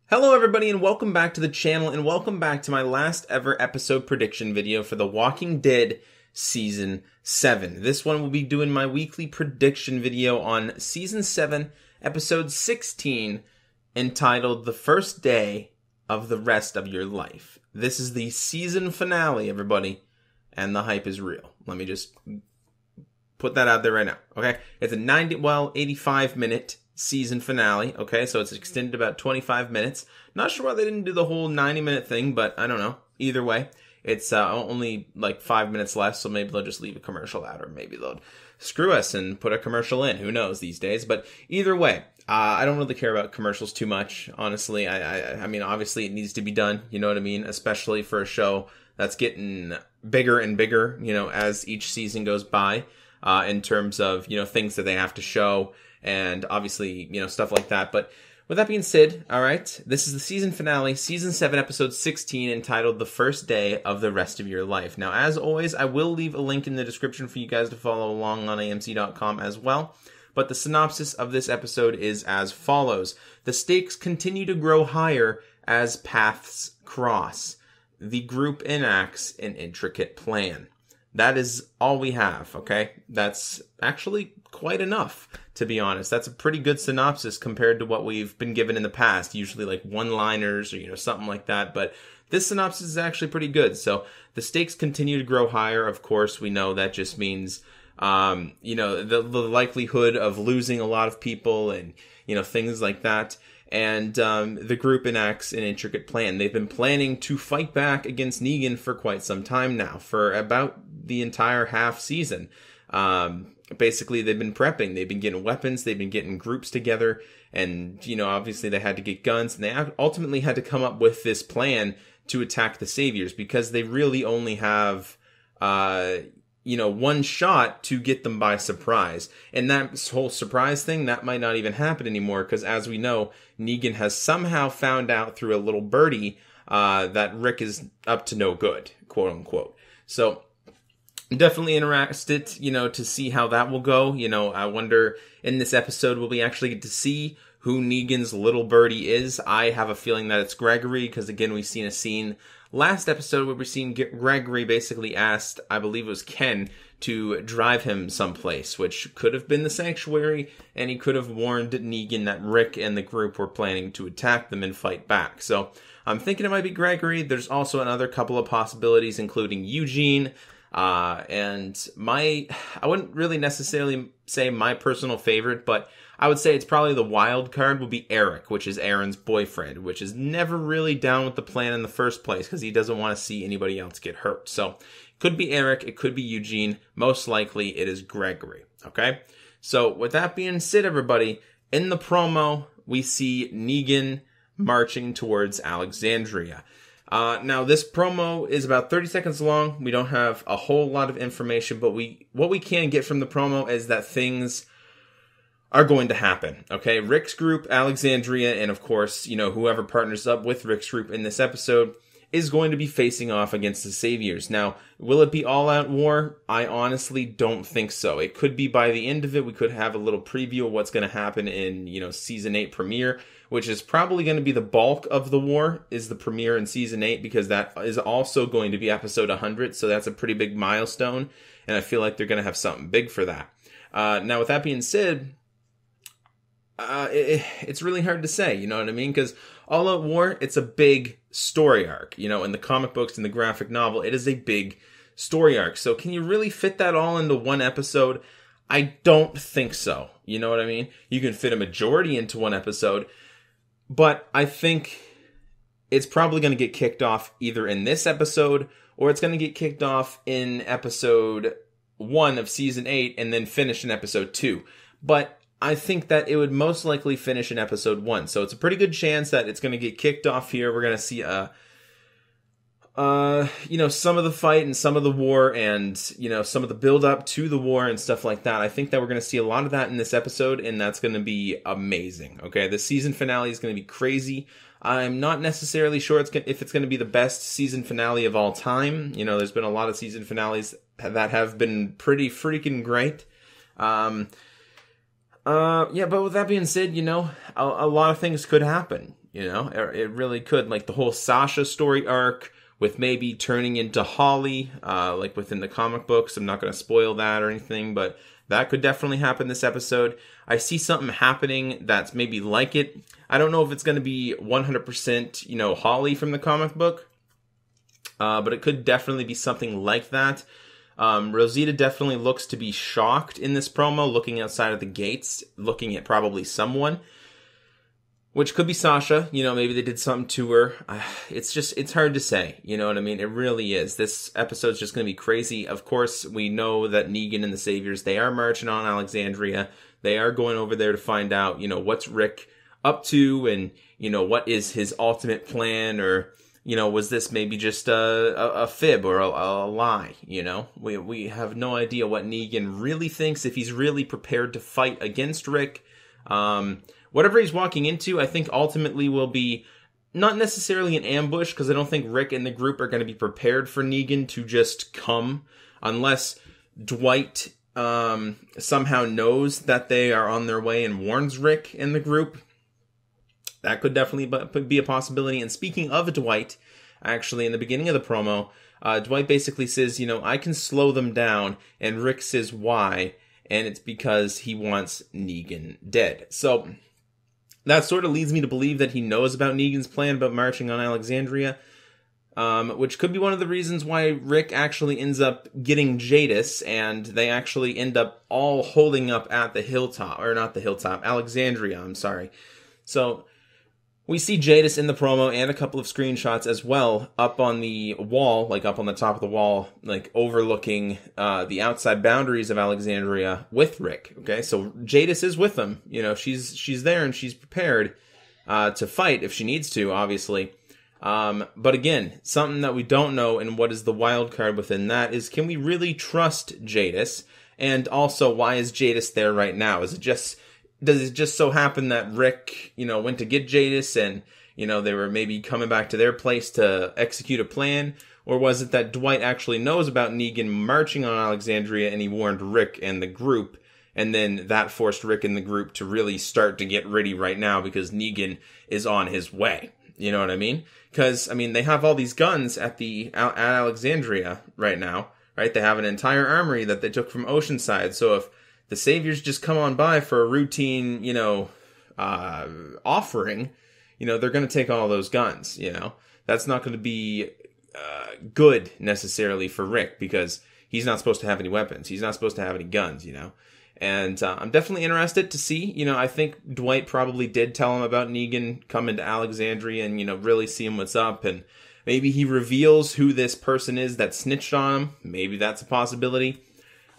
Hello everybody and welcome back to the channel and welcome back to my last ever episode prediction video for The Walking Dead Season 7. This one will be doing my weekly prediction video on Season 7, Episode 16, entitled The First Day of the Rest of Your Life. This is the season finale, everybody, and the hype is real. Let me just put that out there right now, okay? It's a 85-minute season finale, okay, so it's extended about 25 minutes. Not sure why they didn't do the whole 90-minute thing, but I don't know. Either way, it's only like 5 minutes left, so maybe they'll just leave a commercial out, or maybe they'll screw us and put a commercial in. Who knows these days? But either way, I don't really care about commercials too much, honestly. I mean, obviously it needs to be done, you know what I mean? Especially for a show that's getting bigger and bigger, you know, as each season goes by, in terms of, you know, things that they have to show, and obviously, you know, stuff like that. But with that being said, all right, this is the season finale, Season 7, Episode 16, entitled The First Day of the Rest of Your Life. Now, as always, I will leave a link in the description for you guys to follow along on AMC.com as well. But the synopsis of this episode is as follows. The stakes continue to grow higher as paths cross. The group enacts an intricate plan. That is all we have, okay? That's actually quite enough, to be honest. That's a pretty good synopsis compared to what we've been given in the past, usually like one-liners or, you know, something like that. But this synopsis is actually pretty good. So the stakes continue to grow higher. Of course, we know that just means, you know, the likelihood of losing a lot of people and, you know, things like that. And the group enacts an intricate plan. They've been planning to fight back against Negan for quite some time now, for about the entire half season. Basically, they've been prepping. They've been getting weapons. They've been getting groups together. And, you know, obviously they had to get guns. And they ultimately had to come up with this plan to attack the Saviors, because they really only have, you know, one shot to get them by surprise. And that whole surprise thing, that might not even happen anymore, because as we know, Negan has somehow found out through a little birdie that Rick is up to no good, quote unquote. So I'm definitely interested, you know, to see how that will go. You know, I wonder, in this episode, will we actually get to see who Negan's little birdie is? I have a feeling that it's Gregory, because again, we've seen a scene last episode where we've seen Gregory basically asked, I believe it was Ken, to drive him someplace, which could have been the sanctuary, and he could have warned Negan that Rick and the group were planning to attack them and fight back. So I'm thinking it might be Gregory. There's also another couple of possibilities, including Eugene, and I wouldn't really necessarily say my personal favorite, but I would say it's probably the wild card would be Eric, which is Aaron's boyfriend, which is never really down with the plan in the first place because he doesn't want to see anybody else get hurt. So it could be Eric, it could be Eugene. Most likely it is Gregory, okay? So with that being said, everybody, in the promo, we see Negan marching towards Alexandria. Now, this promo is about 30 seconds long. We don't have a whole lot of information, but what we can get from the promo is that things are going to happen, okay? Rick's group, Alexandria, and of course, you know, whoever partners up with Rick's group in this episode is going to be facing off against the Saviors. Now, will it be all-out war? I honestly don't think so. It could be by the end of it. We could have a little preview of what's going to happen in, you know, Season 8 premiere, which is probably going to be the bulk of the war, is the premiere in Season 8, because that is also going to be episode 100, so that's a pretty big milestone, and I feel like they're going to have something big for that. Now, with that being said, it's really hard to say, you know what I mean? Because All Out War, it's a big story arc. You know, in the comic books and the graphic novel, it is a big story arc. So can you really fit that all into one episode? I don't think so. You know what I mean? You can fit a majority into one episode, but I think it's probably going to get kicked off either in this episode, or it's going to get kicked off in episode 1 of Season 8 and then finish in episode 2. But I think that it would most likely finish in episode 1. So it's a pretty good chance that it's going to get kicked off here. We're going to see, you know, some of the fight and some of the war and, you know, some of the build up to the war and stuff like that. I think that we're going to see a lot of that in this episode, and that's going to be amazing. Okay. The season finale is going to be crazy. I'm not necessarily sure if it's going to be the best season finale of all time. You know, there's been a lot of season finales that have been pretty freaking great. Yeah, but with that being said, you know, a lot of things could happen. you know? It really could. Like the whole Sasha story arc with maybe turning into Holly, like within the comic books. I'm not going to spoil that or anything, but that could definitely happen this episode. I see something happening that's maybe like it. I don't know if it's going to be 100%, you know, Holly from the comic book, but it could definitely be something like that. Rosita definitely looks to be shocked in this promo, looking outside of the gates, looking at probably someone, which could be Sasha. You know, maybe they did something to her. It's hard to say. You know what I mean? It really is. This episode's just going to be crazy. Of course, we know that Negan and the Saviors, they are marching on Alexandria. They are going over there to find out, you know, what's Rick up to and, you know, what is his ultimate plan, or, you know, was this maybe just a fib or a lie, you know? We have no idea what Negan really thinks, if he's really prepared to fight against Rick. Whatever he's walking into, I think ultimately will be not necessarily an ambush, because I don't think Rick and the group are going to be prepared for Negan to just come, unless Dwight somehow knows that they are on their way and warns Rick and the group. That could definitely be a possibility. And speaking of Dwight, actually, in the beginning of the promo, Dwight basically says, you know, I can slow them down. And Rick says, why? And it's because he wants Negan dead. So that sort of leads me to believe that he knows about Negan's plan about marching on Alexandria, which could be one of the reasons why Rick actually ends up getting Jadis, and they actually end up all holding up at the hilltop, or not the hilltop, Alexandria, I'm sorry. So we see Jadis in the promo and a couple of screenshots as well up on the wall, like up on the top of the wall, like overlooking the outside boundaries of Alexandria with Rick. Okay, so Jadis is with them. You know, she's there and she's prepared to fight if she needs to, obviously. But again, something that we don't know, and what is the wild card within that, is can we really trust Jadis? And also, why is Jadis there right now? Does it just so happen that Rick, you know, went to get Jadis and, you know, they were maybe coming back to their place to execute a plan? Or was it that Dwight actually knows about Negan marching on Alexandria and he warned Rick and the group, and then that forced Rick and the group to really start to get ready right now because Negan is on his way? You know what I mean? Because, I mean, they have all these guns at Alexandria right now, right? They have an entire armory that they took from Oceanside. So if the Saviors just come on by for a routine, you know, offering, you know, they're going to take all those guns, you know. That's not going to be good necessarily for Rick, because he's not supposed to have any weapons. He's not supposed to have any guns, you know. And I'm definitely interested to see, you know, I think Dwight probably did tell him about Negan coming to Alexandria and, you know, really seeing what's up. And maybe he reveals who this person is that snitched on him. Maybe that's a possibility.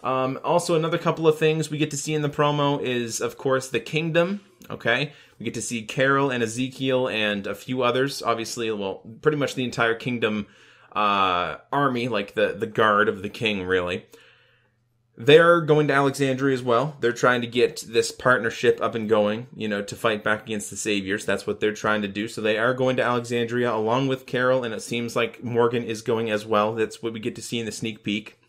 Also, another couple of things we get to see in the promo is, of course, the Kingdom, okay? We get to see Carol and Ezekiel and a few others, obviously, well, pretty much the entire Kingdom army, like the guard of the king, really. They're going to Alexandria as well. They're trying to get this partnership up and going, you know, to fight back against the Saviors. That's what they're trying to do. So they are going to Alexandria along with Carol, and it seems like Morgan is going as well. That's what we get to see in the sneak peek,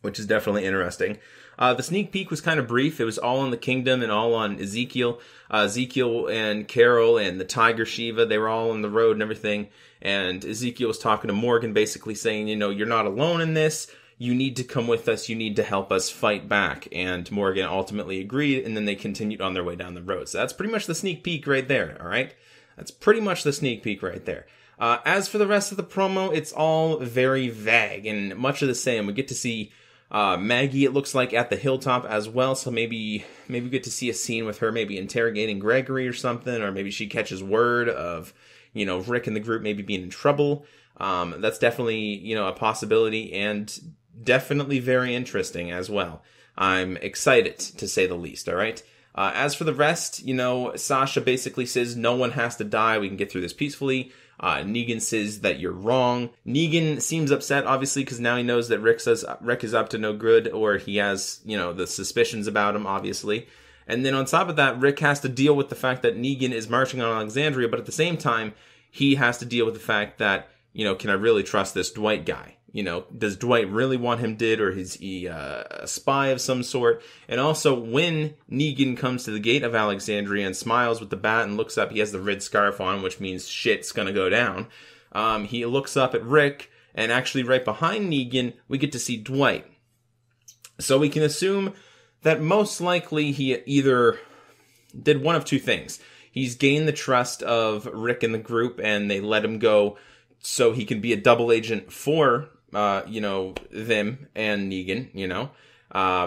which is definitely interesting. The sneak peek was kind of brief. It was all on the Kingdom and all on Ezekiel. Ezekiel and Carol and the Tiger Shiva, they were all on the road and everything. And Ezekiel was talking to Morgan, basically saying, you know, you're not alone in this. You need to come with us. You need to help us fight back. And Morgan ultimately agreed, and then they continued on their way down the road. So that's pretty much the sneak peek right there, all right? That's pretty much the sneak peek right there. As for the rest of the promo, it's all very vague and much of the same. We get to see Maggie, it looks like, at the hilltop as well, so maybe we get to see a scene with her maybe interrogating Gregory or something, or maybe she catches word of, you know, Rick and the group maybe being in trouble. That's definitely, you know, a possibility, and definitely very interesting as well. I'm excited, to say the least, all right? As for the rest, you know, Sasha basically says no one has to die. We can get through this peacefully. Negan says that you're wrong. Negan seems upset, obviously, because now he knows that Rick is up to no good, or he has, you know, the suspicions about him, obviously. And then on top of that, Rick has to deal with the fact that Negan is marching on Alexandria, but at the same time, he has to deal with the fact that, you know, can I really trust this Dwight guy? You know, does Dwight really want him dead, or is he a spy of some sort? And also, when Negan comes to the gate of Alexandria and smiles with the bat and looks up, he has the red scarf on, which means shit's gonna go down. He looks up at Rick, and actually right behind Negan, we get to see Dwight. So we can assume that most likely he either did one of two things. He's gained the trust of Rick and the group, and they let him go so he can be a double agent for, you know, them and Negan, you know,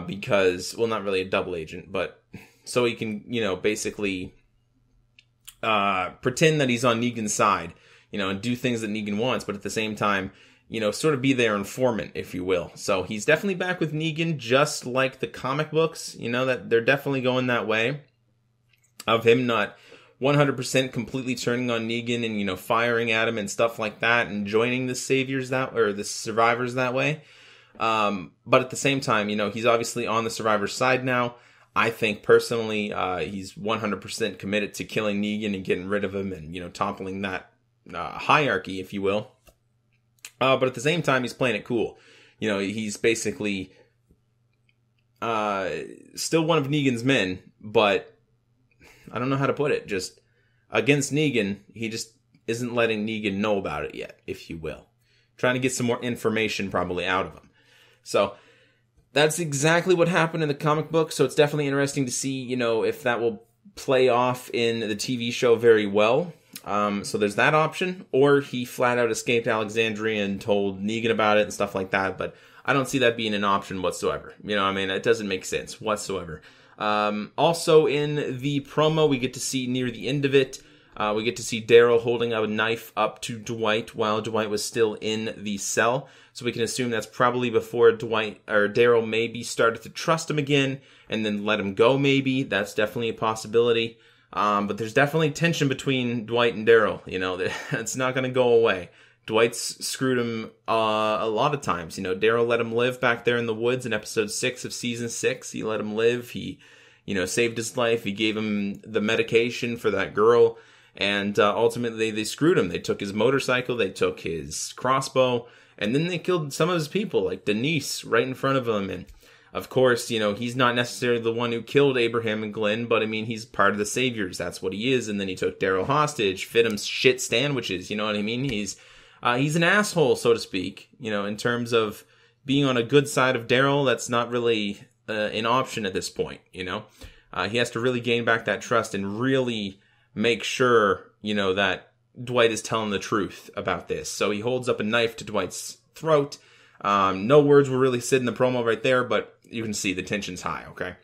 because, well, not really a double agent, but so he can, you know, basically pretend that he's on Negan's side, you know, and do things that Negan wants, but at the same time, you know, sort of be their informant, if you will. So he's definitely back with Negan, just like the comic books, you know, that they're definitely going that way of him not 100% completely turning on Negan and, you know, firing at him and stuff like that and joining the saviors or the survivors that way. But at the same time, you know, he's obviously on the survivor's side now. I think personally, he's 100% committed to killing Negan and getting rid of him and, you know, toppling that hierarchy, if you will. But at the same time, he's playing it cool. You know, he's basically still one of Negan's men, but I don't know how to put it. Just against Negan, he just isn't letting Negan know about it yet, if you will. Trying to get some more information probably out of him. So that's exactly what happened in the comic book. So it's definitely interesting to see, you know, if that will play off in the TV show very well. So there's that option, or he flat out escaped Alexandria and told Negan about it and stuff like that, but I don't see that being an option whatsoever. You know, I mean, it doesn't make sense whatsoever. Also in the promo, we get to see near the end of it, we get to see Daryl holding a knife up to Dwight while Dwight was still in the cell. So we can assume that's probably before Dwight or Daryl maybe started to trust him again and then let him go maybe. That's definitely a possibility. But there's definitely tension between Dwight and Daryl. You know, it's not going to go away. Dwight's screwed him a lot of times. You know, Daryl let him live back there in the woods in episode 6 of season 6. He let him live. He, you know, saved his life. He gave him the medication for that girl. And ultimately, they screwed him. They took his motorcycle. They took his crossbow. And then they killed some of his people, like Denise, right in front of him. And of course, you know, he's not necessarily the one who killed Abraham and Glenn, but I mean, he's part of the Saviors. That's what he is. And then he took Daryl hostage, fed him shit sandwiches. You know what I mean? He's an asshole, so to speak. You know, in terms of being on a good side of Daryl, that's not really an option at this point. You know, he has to really gain back that trust and really make sure, you know, that Dwight is telling the truth about this. So he holds up a knife to Dwight's throat. No words were really said in the promo right there, but you can see the tension's high, okay?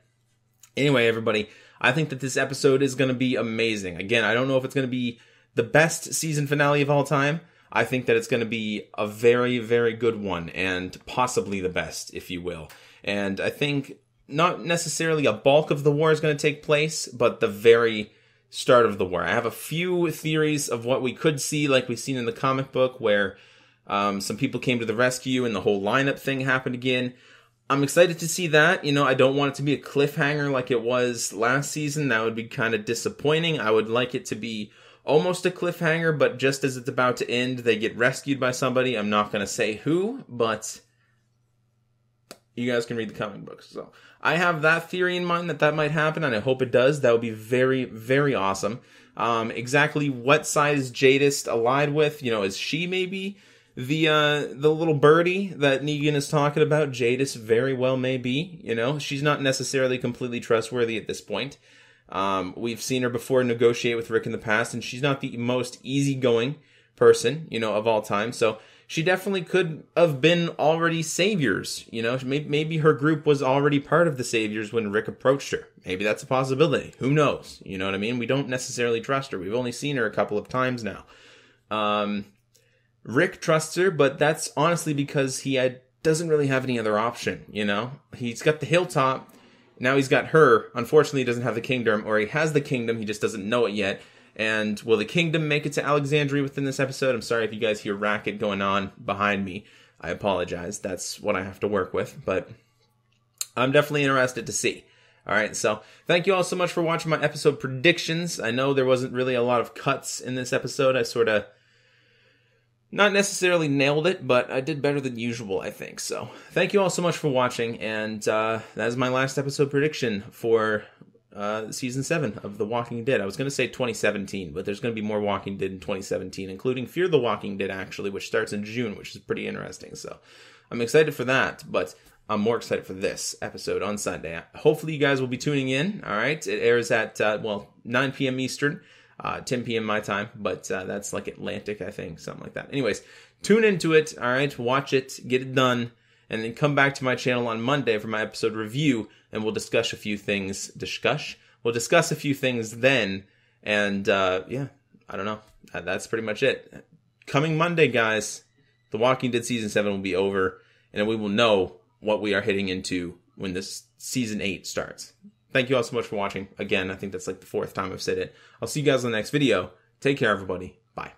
Anyway, everybody, I think that this episode is going to be amazing. Again, I don't know if it's going to be the best season finale of all time. I think that it's going to be a very, very good one, and possibly the best, if you will. And I think not necessarily a bulk of the war is going to take place, but the very start of the war. I have a few theories of what we could see, like we've seen in the comic book, where some people came to the rescue and the whole lineup thing happened again. I'm excited to see that. You know, I don't want it to be a cliffhanger like it was last season. That would be kind of disappointing. I would like it to be almost a cliffhanger, but just as it's about to end, they get rescued by somebody. I'm not going to say who, but you guys can read the comic books. So I have that theory in mind that might happen, and I hope it does. That would be very, very awesome. Exactly what side is Jadis allied with? You know, is she maybe the little birdie that Negan is talking about? Jadis very well may be. You know, she's not necessarily completely trustworthy at this point. We've seen her before negotiate with Rick in the past, and she's not the most easygoing person, you know, of all time. So she definitely could have been already Saviors. You know, maybe her group was already part of the Saviors when Rick approached her. Maybe that's a possibility. Who knows? You know what I mean? We don't necessarily trust her. We've only seen her a couple of times now. Rick trusts her, but that's honestly because he doesn't really have any other option, you know? He's got the hilltop, now he's got her. Unfortunately, he doesn't have the kingdom, or he has the kingdom, he just doesn't know it yet. And will the kingdom make it to Alexandria within this episode? I'm sorry if you guys hear racket going on behind me. I apologize. That's what I have to work with, but I'm definitely interested to see. Alright, so thank you all so much for watching my episode predictions. I know there wasn't really a lot of cuts in this episode. I sort of Not necessarily nailed it, but I did better than usual, I think. So thank you all so much for watching, and that is my last episode prediction for Season 7 of The Walking Dead. I was going to say 2017, but there's going to be more Walking Dead in 2017, including Fear the Walking Dead, actually, which starts in June, which is pretty interesting. So I'm excited for that, but I'm more excited for this episode on Sunday. Hopefully you guys will be tuning in, all right? It airs at, 9 p.m. Eastern. 10 p.m. my time, but that's like Atlantic, I think, something like that. Anyways, tune into it, all right? Watch it, get it done, and then come back to my channel on Monday for my episode review, and we'll discuss a few things. We'll discuss a few things then, and yeah, I don't know. That's pretty much it. Coming Monday, guys, The Walking Dead Season 7 will be over, and we will know what we are heading into when this Season 8 starts. Thank you all so much for watching. Again, I think that's like the 4th time I've said it. I'll see you guys in the next video. Take care, everybody. Bye.